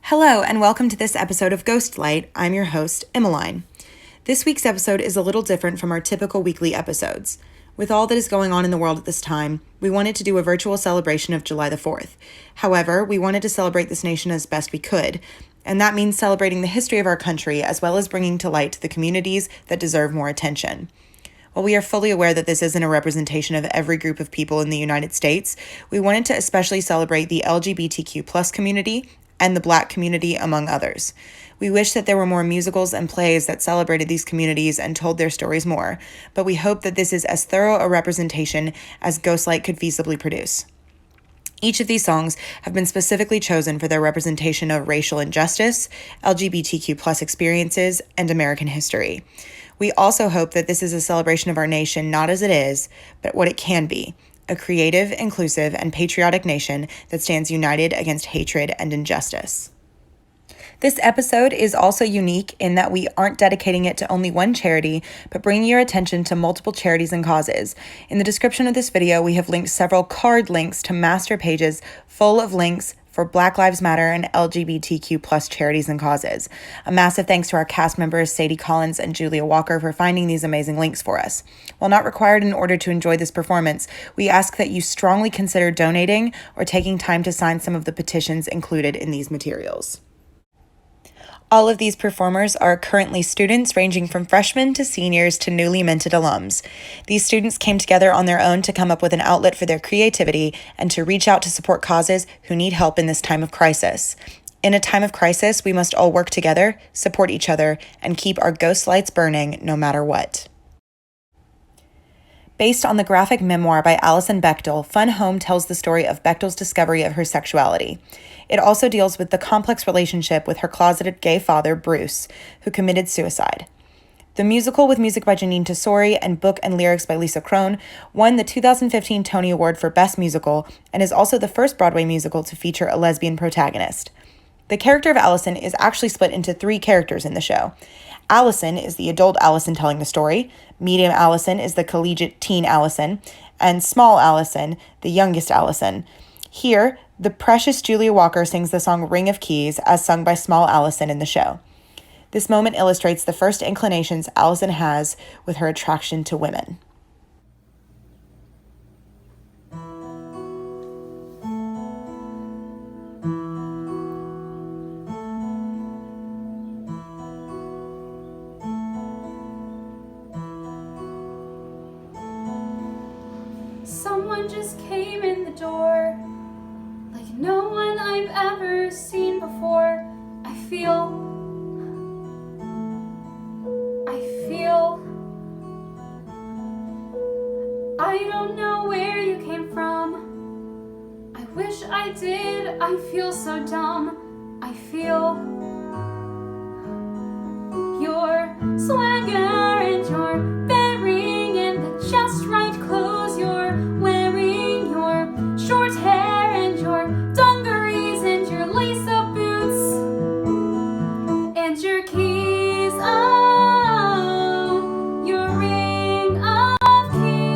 Hello, and welcome to this episode of Ghostlight. I'm your host, Emmeline. This week's episode is a little different from our typical weekly episodes. With all that is going on in the world at this time, we wanted to do a virtual celebration of July the 4th. However, we wanted to celebrate this nation as best we could, and that means celebrating the history of our country as well as bringing to light the communities that deserve more attention. While we are fully aware that this isn't a representation of every group of people in the United States, we wanted to especially celebrate the LGBTQ+ community and the Black community, among others. We wish that there were more musicals and plays that celebrated these communities and told their stories more, but we hope that this is as thorough a representation as Ghostlight could feasibly produce. Each of these songs have been specifically chosen for their representation of racial injustice, LGBTQ+ experiences, and American history. We also hope that this is a celebration of our nation not as it is, but what it can be. A creative, inclusive, and patriotic nation that stands united against hatred and injustice. This episode is also unique in that we aren't dedicating it to only one charity, but bringing your attention to multiple charities and causes. In the description of this video, we have linked several card links to master pages full of links for Black Lives Matter and LGBTQ+ charities and causes. A massive thanks to our cast members, Sadie Collins and Julia Walker, for finding these amazing links for us. While not required in order to enjoy this performance, we ask that you strongly consider donating or taking time to sign some of the petitions included in these materials. All of these performers are currently students ranging from freshmen to seniors to newly minted alums. These students came together on their own to come up with an outlet for their creativity and to reach out to support causes who need help in this time of crisis. In a time of crisis, we must all work together, support each other, and keep our ghost lights burning no matter what. Based on the graphic memoir by Alison Bechdel, Fun Home tells the story of Bechdel's discovery of her sexuality. It also deals with the complex relationship with her closeted gay father, Bruce, who committed suicide. The musical, with music by Janine Tesori and book and lyrics by Lisa Crone, won the 2015 Tony Award for Best Musical and is also the first Broadway musical to feature a lesbian protagonist. The character of Allison is actually split into 3 characters in the show. Allison is the adult Allison telling the story, medium Allison is the collegiate teen Allison, and small Allison, the youngest Allison. Here, the precious Julia Walker sings the song Ring of Keys as sung by small Allison in the show. This moment illustrates the first inclinations Allison has with her attraction to women. Someone just came in the door, like no one I've ever seen before. I feel I don't know where you came from. I wish I did, I feel so dumb. I feel your swagger and your bearing and the just right clothes you're wearing, your short hair and your dungarees and your lace-up boots and your keys, oh, your ring of keys.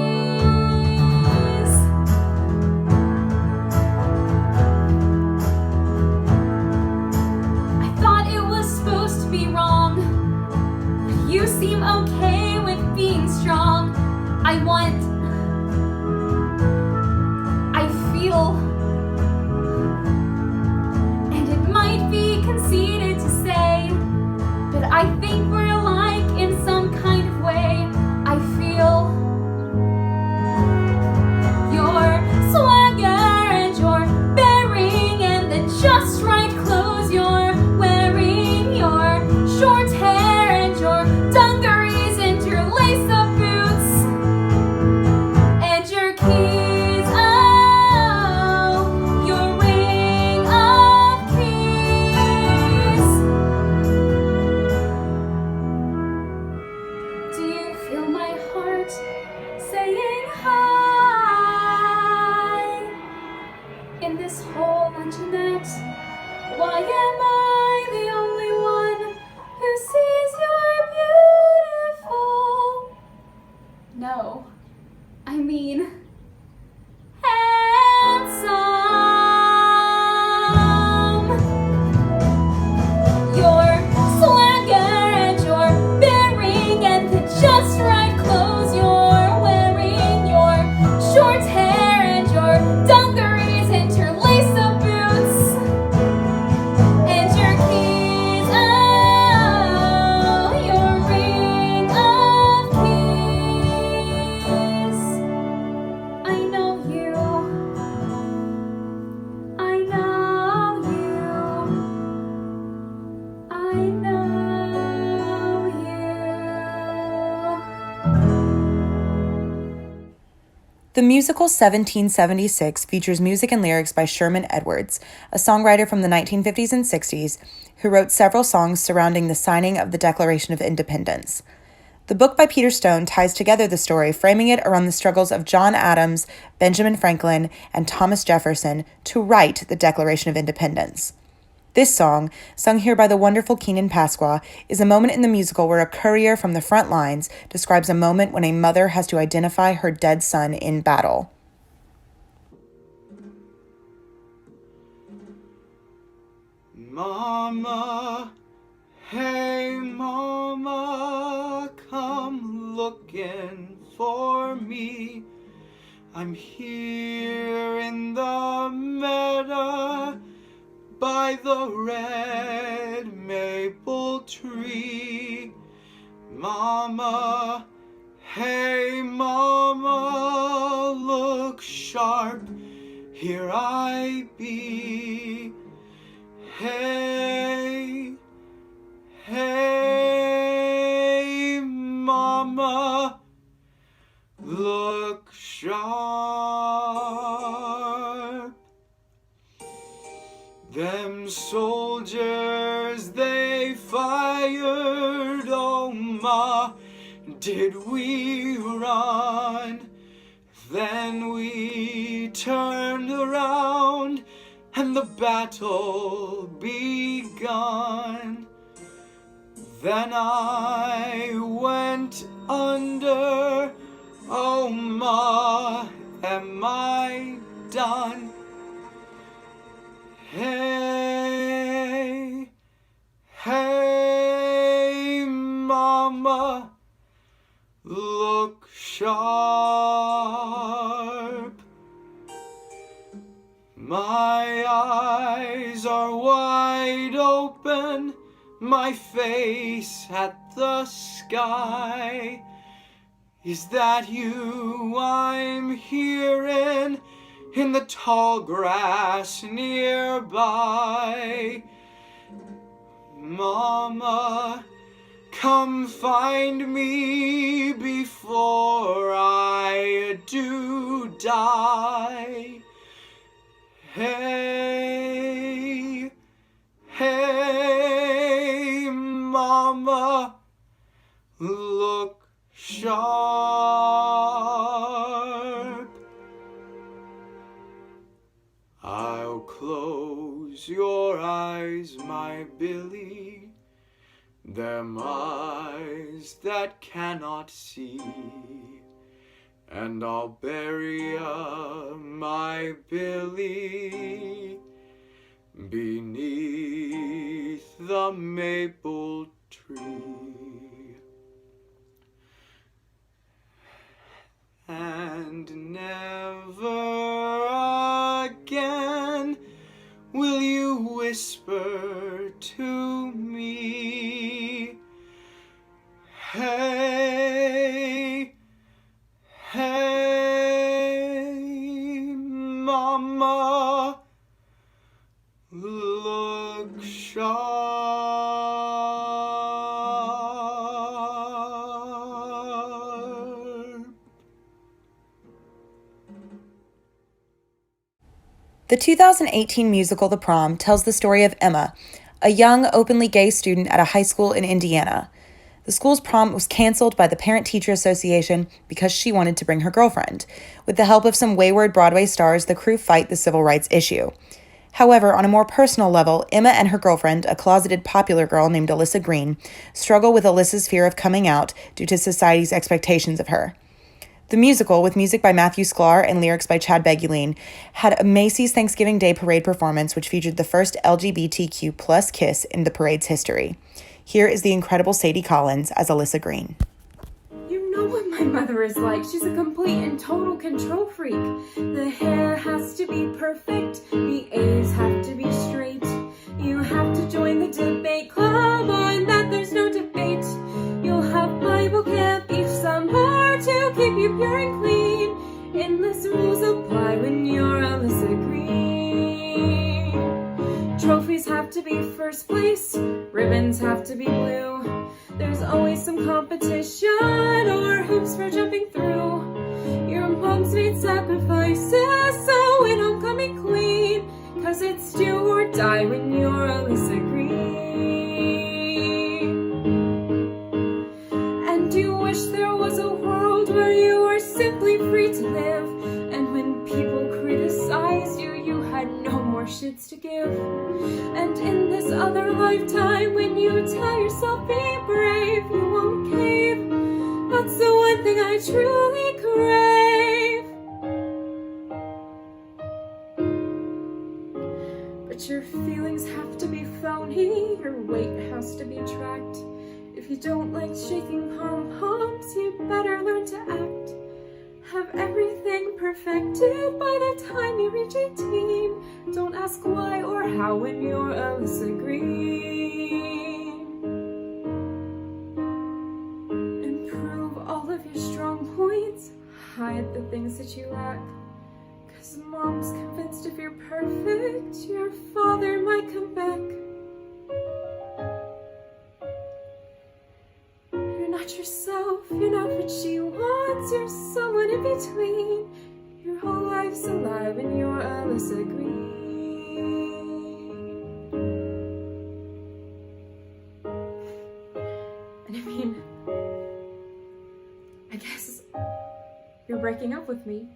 I thought it was supposed to be wrong, but you seem okay with being strong. I feel, and it might be conceited to say, but I think we're alike in some kind of way. I feel your swagger and your bearing and the just right clothes you're wearing, your short hair and your dungarees and your lace-up boots and your keys, oh, your ring of keys. Do you feel my heart saying hi in this whole luncheonette? Why am I the only one who sees you're beautiful? No, I mean handsome. The musical 1776 features music and lyrics by Sherman Edwards, a songwriter from the 1950s and 60s who wrote several songs surrounding the signing of the Declaration of Independence. The book by Peter Stone ties together the story, framing it around the struggles of John Adams, Benjamin Franklin, and Thomas Jefferson to write the Declaration of Independence. This song, sung here by the wonderful Keenan Pasqua, is a moment in the musical where a courier from the front lines describes a moment when a mother has to identify her dead son in battle. Mama, hey mama, come looking for me. I'm here in the meadow by the red maple tree. Mama, hey mama, look sharp, here I be. Hey, hey mama, look sharp. Them soldiers, they fired, oh ma, did we run? Then we turned around and the battle begun. Then I went under, oh ma, am I done? Hey, hey, mama, look sharp. My eyes are wide open, my face at the sky. Is that you I'm hearing in the tall grass nearby? Mama, come find me before I do die. Hey, hey, mama, look sharp. I'll close your eyes, my Billy, them eyes that cannot see, and I'll bury my Billy beneath the maple tree. And never again will you whisper to me, hey, hey, mama, look sharp. The 2018 musical The Prom tells the story of Emma, a young, openly gay student at a high school in Indiana. The school's prom was canceled by the Parent-Teacher Association because she wanted to bring her girlfriend. With the help of some wayward Broadway stars, the crew fight the civil rights issue. However, on a more personal level, Emma and her girlfriend, a closeted popular girl named Alyssa Green, struggle with Alyssa's fear of coming out due to society's expectations of her. The musical, with music by Matthew Sklar and lyrics by Chad Beguline, had a Macy's Thanksgiving Day Parade performance which featured the first LGBTQ plus kiss in the parade's history. Here is the incredible Sadie Collins as Alyssa Green. You know what my mother is like. She's a complete and total control freak. The hair has to be perfect. The A's have to be straight. You have to join the debate club on that there's no debate. You'll have Bible camp each summer to keep you pure and clean. Endless rules apply when you're Alyssa Green. Trophies have to be first place. Ribbons have to be blue. There's always some competition or hoops for jumping through. You're Moms made sacrifices, so when I'm coming queen, 'cause it's do or die when you're Alyssa Green. And you wish there was a world where you were simply free to live, and when people criticized you, you had no more shits to give. And in this other lifetime, when you tell yourself be brave, you won't cave. That's the one thing I truly crave. But your feelings have to be phony, your weight has to be tracked. If you don't like shaking pom-poms, you better learn to act. Have everything perfected by the time you reach 18. Don't ask why or how when you're Alyssa Green. Improve all of your strong points, hide the things that you lack. 'Cause mom's convinced if you're perfect, your father might come back. You're not yourself, you're not what she wants, you're someone in between. Your whole life's a lie when you're Alyssa Green. And I mean, I guess you're breaking up with me.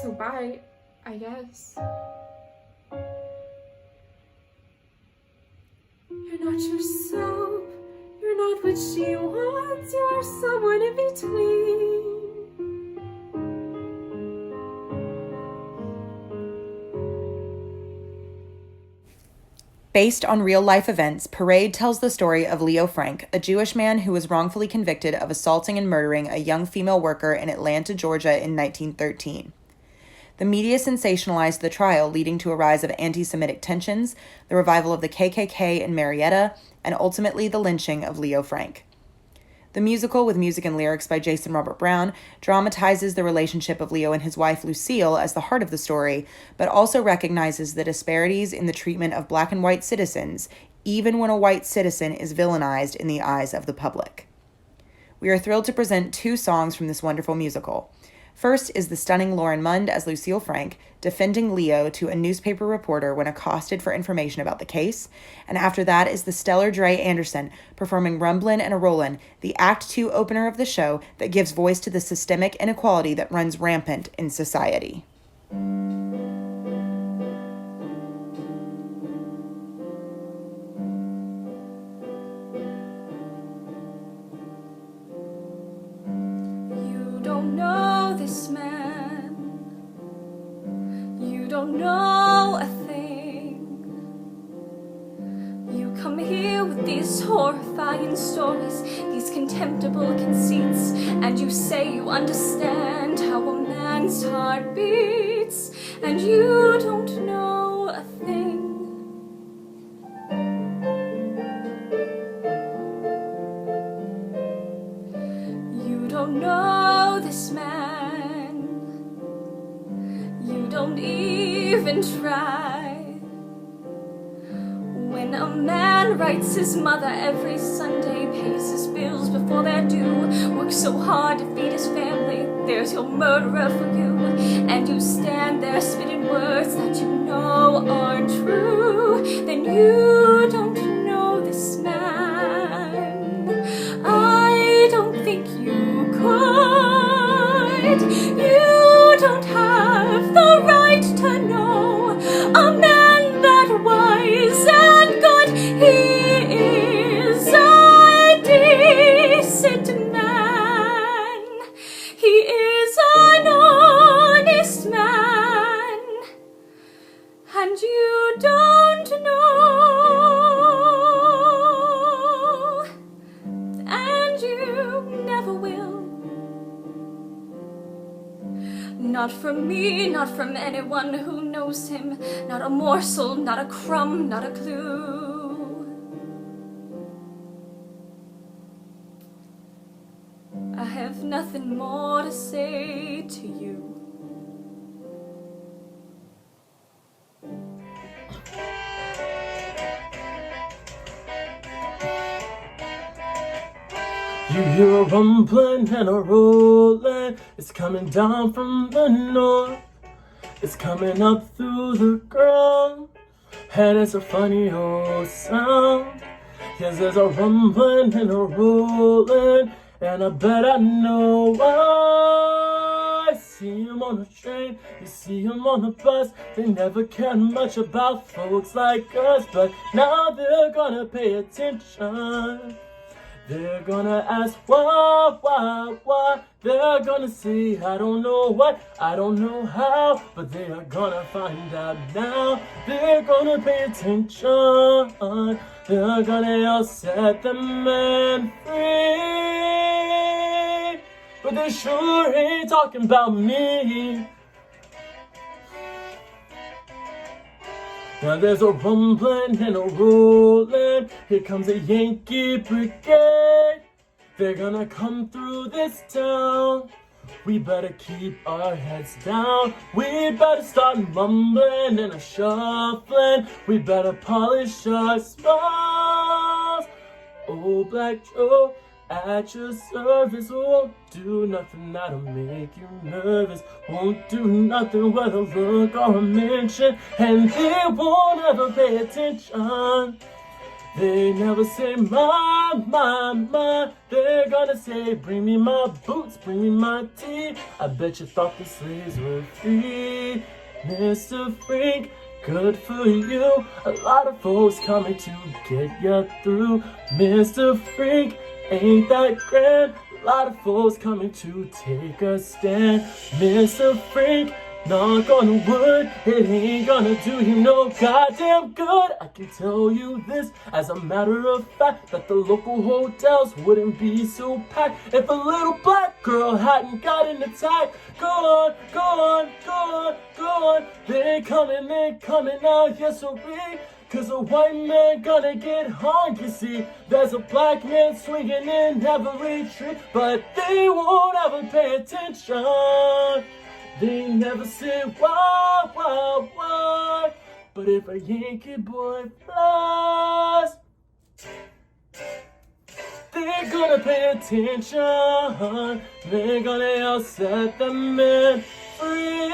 So bye, I guess. You're not yourself, you're not what she wants, you're someone in between. Based on real-life events, Parade tells the story of Leo Frank, a Jewish man who was wrongfully convicted of assaulting and murdering a young female worker in Atlanta, Georgia in 1913. The media sensationalized the trial, leading to a rise of anti-Semitic tensions, the revival of the KKK in Marietta, and ultimately the lynching of Leo Frank. The musical, with music and lyrics by Jason Robert Brown, dramatizes the relationship of Leo and his wife Lucille as the heart of the story, but also recognizes the disparities in the treatment of black and white citizens, even when a white citizen is villainized in the eyes of the public. We are thrilled to present 2 songs from this wonderful musical. First is the stunning Lauren Mund as Lucille Frank, defending Leo to a newspaper reporter when accosted for information about the case, and after that is the stellar Dre Anderson performing Rumblin' and a Rollin', the Act 2 opener of the show that gives voice to the systemic inequality that runs rampant in society. You don't know this man, you don't know a thing. You come here with these horrifying stories, these contemptible conceits, and you say you understand how a man's heart beats, and you don't know a thing. You don't know this man, you don't even try. When a man writes his mother every Sunday, pays his bills before they're due, works so hard to feed his family, there's your murderer for you, and you stand there spitting words that you know aren't true, then you don't know this man. I don't think you could. You don't have the right to know a man that wise and good. He is a decent man. He is an honest man, and you don't know, and you never will. Not from me, not from anyone who knows him, not a morsel, not a crumb, not a clue. I have nothing more to say to you. You hear a rumbling and a rolling, It's coming down from the north. It's coming up through the ground. And it's a funny old sound. Yes, there's a rumbling and a rolling, and I bet I know why. I see him on the train, you see him on the bus. They never cared much about folks like us, but now they're gonna pay attention. They're gonna ask why. They're gonna say, I don't know what, I don't know how, but they are gonna find out now. They're gonna pay attention. They're gonna yell, set the man free. But they sure ain't talking about me. Now there's a rumbling and a rolling. Here comes a Yankee brigade. They're gonna come through this town. We better keep our heads down. We better start mumbling and a shuffling. We better polish our smiles. Oh, Black Joe, at your service. Won't do nothing that'll make you nervous. Won't do nothing with a look or a mention. And they won't ever pay attention. They never say my. They're gonna say, bring me my boots, bring me my tea. I bet you thought the slaves were free. Mr. Freak, good for you. A lot of folks coming to get you through. Mr. Freak, ain't that grand? A lot of folks coming to take a stand. Mr. Freak, knock on wood, it ain't gonna do you no goddamn good. I can tell you this as a matter of fact, that the local hotels wouldn't be so packed if a little black girl hadn't gotten attacked. Go on. They coming now, yes sirree. Cause a white man gonna get hung, you see. There's a black man swinging in every tree, but they won't ever pay attention. They never say why. But if a Yankee boy flies, they're gonna pay attention. They're gonna yell, set the man free.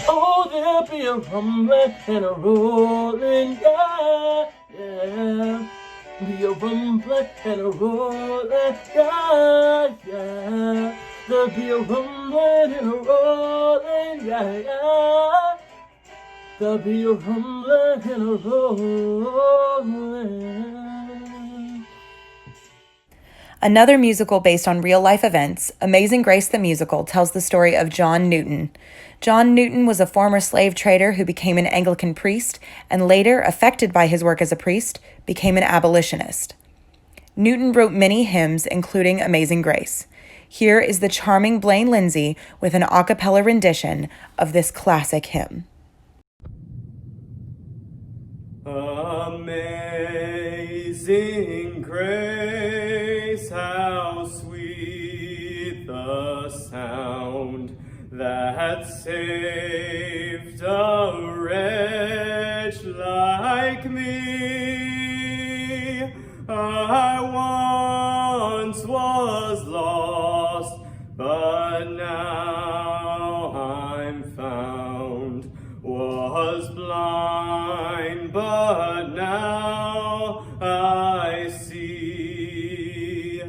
Oh, there'll be a rumbling and a rolling, yeah. Be a rumbling and a rolling, yeah. There'll be a rumbling and a rolling, yeah. There'll be a rumbling and a rolling. Another musical based on real-life events, Amazing Grace the Musical tells the story of John Newton. John Newton was a former slave trader who became an Anglican priest and later, affected by his work as a priest, became an abolitionist. Newton wrote many hymns, including Amazing Grace. Here is the charming Blaine Lindsay with an a cappella rendition of this classic hymn. Amazing grace, how sweet the sound that saved a wretch like me. I once was lost, but now I'm found. Was blind, but now I see.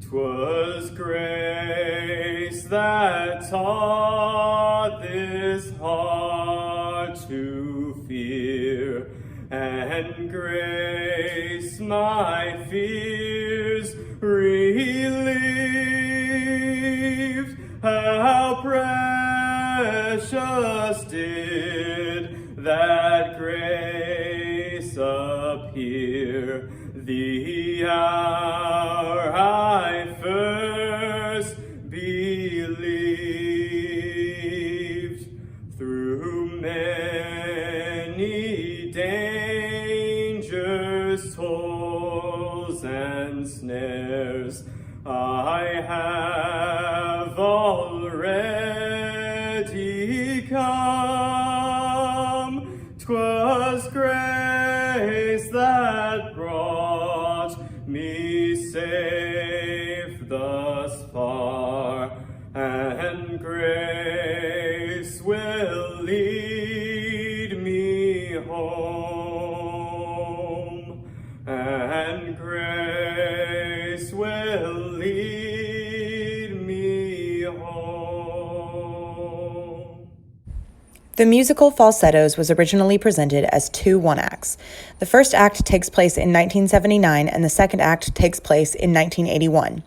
'Twas grace that taught this heart to fear, and grace my fears relieved. How precious did that grace appear the hour I first believed. Through many dangers, toils, and snares, I have already that brought me safe thus far, and grace will lead me home, and grace will lead me home. The musical Falsettos was originally presented as two one-acts. The first act takes place in 1979 and the second act takes place in 1981.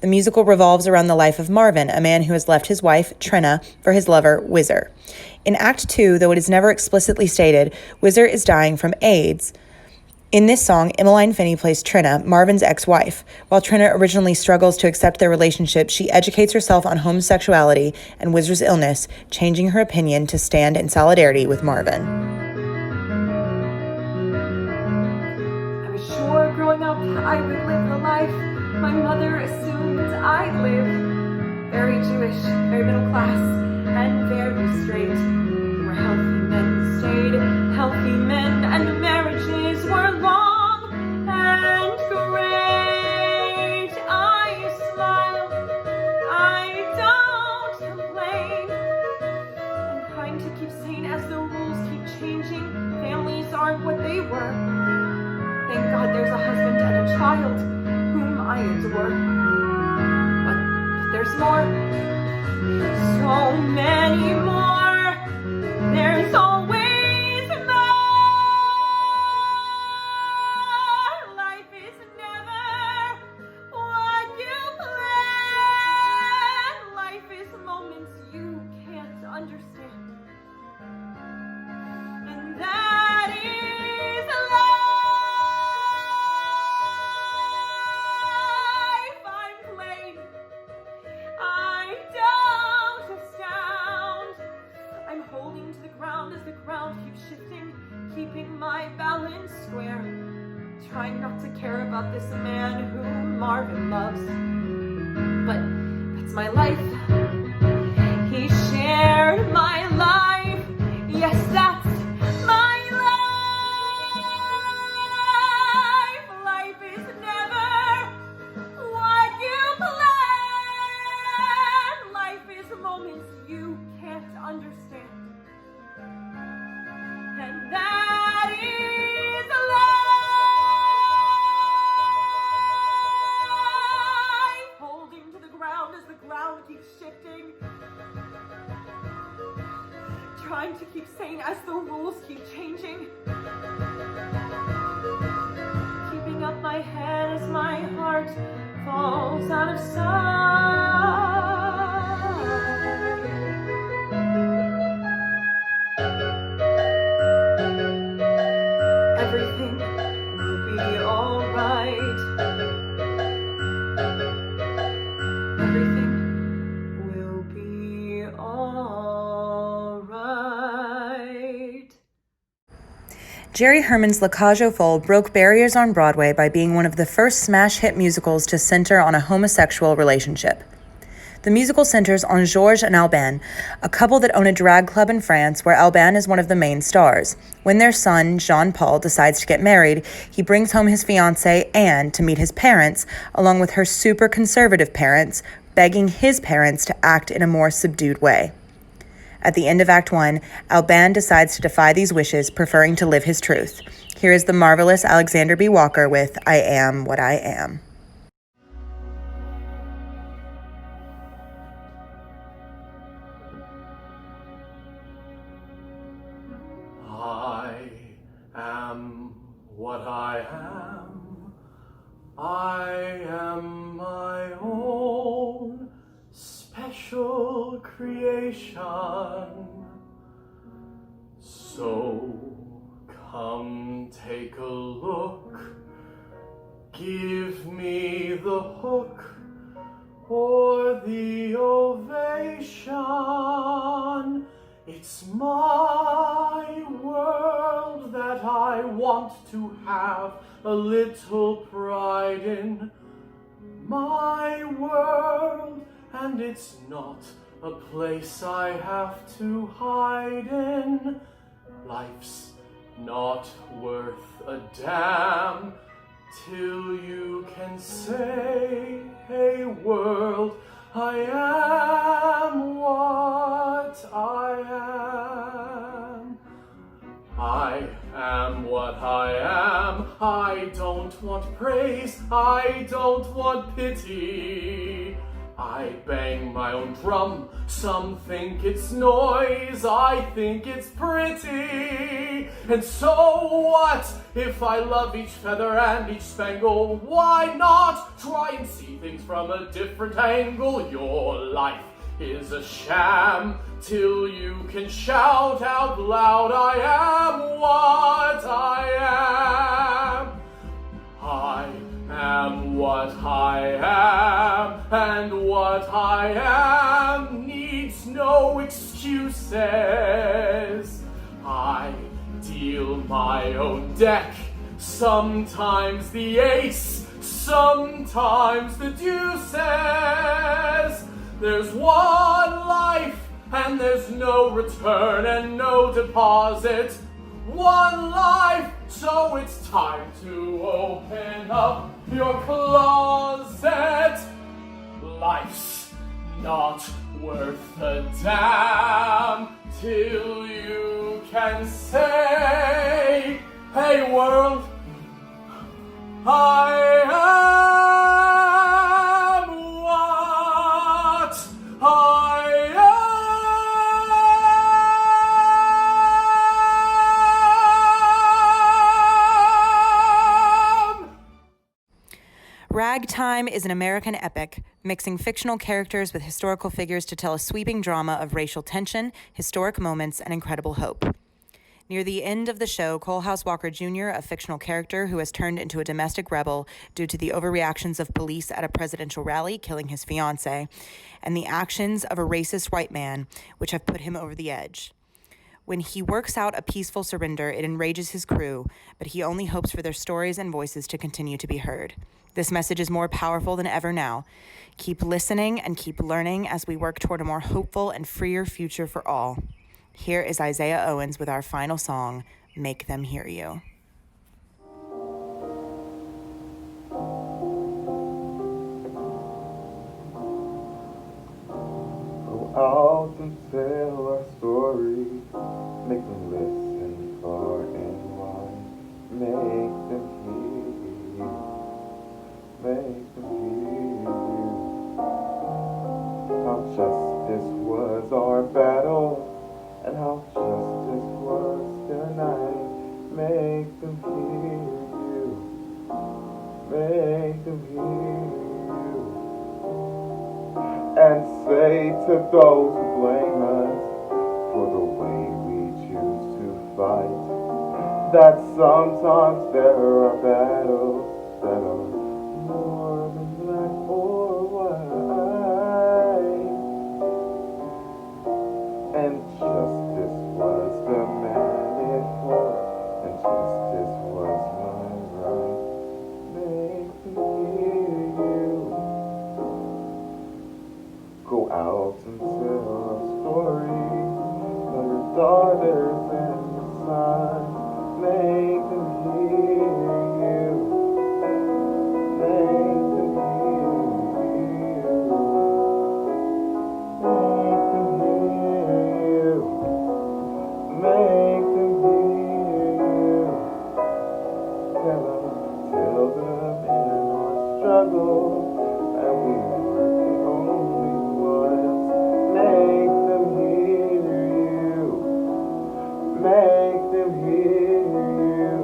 The musical revolves around the life of Marvin, a man who has left his wife, Trina, for his lover, Whizzer. In Act 2, though it is never explicitly stated, Whizzer is dying from AIDS. In this song, Emmeline Finney plays Trina, Marvin's ex-wife. While Trina originally struggles to accept their relationship, she educates herself on homosexuality and Whizzer's illness, changing her opinion to stand in solidarity with Marvin. I was sure growing up I would live the life my mother assumed I'd live. Very Jewish, very middle class, and very straight. Where healthy men stayed healthy men, and marriages were long and great. I smile, I don't complain. I'm trying to keep sane as the rules keep changing. Families aren't what they were. Thank God there's a husband and a child whom I adore. But there's more, so many more. There's always more. Life is never what you plan. Life is moments you can't understand. And that is life. I'm plain. I don't astound. I'm holding to the ground as the ground keeps shifting, keeping my balance square. Trying not to care about this man whom Marvin loves. But that's my life. He shared my life. Yes, that's my life. Life is never what you plan. Life is moments you can't understand. And that is life. Holding to the ground as the ground keeps shifting. Trying to keep sane as the rules keep changing. Keeping up my head as my heart falls out of sight. Everything will be alright. Everything will be alright. Jerry Herman's La Cage aux Folles broke barriers on Broadway by being one of the first smash hit musicals to center on a homosexual relationship. The musical centers on Georges and Albin, a couple that own a drag club in France where Albin is one of the main stars. When their son, Jean-Paul, decides to get married, he brings home his fiancée, Anne, to meet his parents, along with her super conservative parents, begging his parents to act in a more subdued way. At the end of Act 1, Albin decides to defy these wishes, preferring to live his truth. Here is the marvelous Alexander B. Walker with I Am What I Am. I am what I am. I am my own special creation. So come take a look. Give me the hook or the ovation. It's my world that I want to have a little pride in. My world, and it's not a place I have to hide in. Life's not worth a damn till you can say, hey world, I am what I am. I am what I am. I don't want praise, I don't want pity. I bang my own drum, some think it's noise, I think it's pretty. And so what if I love each feather and each spangle? Why not try and see things from a different angle? Your life is a sham till you can shout out loud, I am what I am. I am what I am, and what I am needs no excuses. I deal my own deck, sometimes the ace, sometimes the deuces. There's one life, and there's no return and no deposit. One life, so it's time to open up your closet. Life's not worth a damn till you can say, hey world, I am what I am. Ragtime is an American epic, mixing fictional characters with historical figures to tell a sweeping drama of racial tension, historic moments, and incredible hope. Near the end of the show, Coalhouse Walker Jr., a fictional character who has turned into a domestic rebel due to the overreactions of police at a presidential rally killing his fiancée, and the actions of a racist white man, which have put him over the edge. When he works out a peaceful surrender, it enrages his crew, but he only hopes for their stories and voices to continue to be heard. This message is more powerful than ever now. Keep listening and keep learning as we work toward a more hopeful and freer future for all. Here is Isaiah Owens with our final song, Make Them Hear You. Go out and tell our story, make them listen far and wide, make them hear you, make them hear you. How justice was our battle, and how justice was denied, make them hear you, make them hear you. And say to those who blame us for the way we choose to fight, that sometimes there are battles that are more than black or white. And justice was demanded for, and justice was my right. Make them hear you. Go out and tell our story, tell your daughters and your sons, make them hear you, make them hear you, make them hear you, make them hear you. Tell them in our struggle, and we were the only ones. Make them hear you, make them hear you.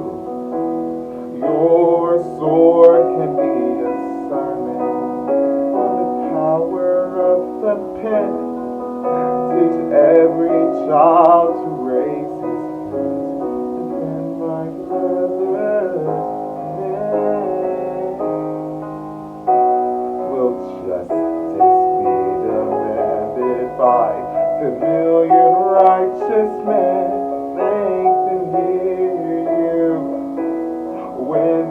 Your sword can be a sermon on the power of the pen. Teach every child to raise his voice, defend my brother's name. Will justice be demanded by the million righteous men? Make them hear you when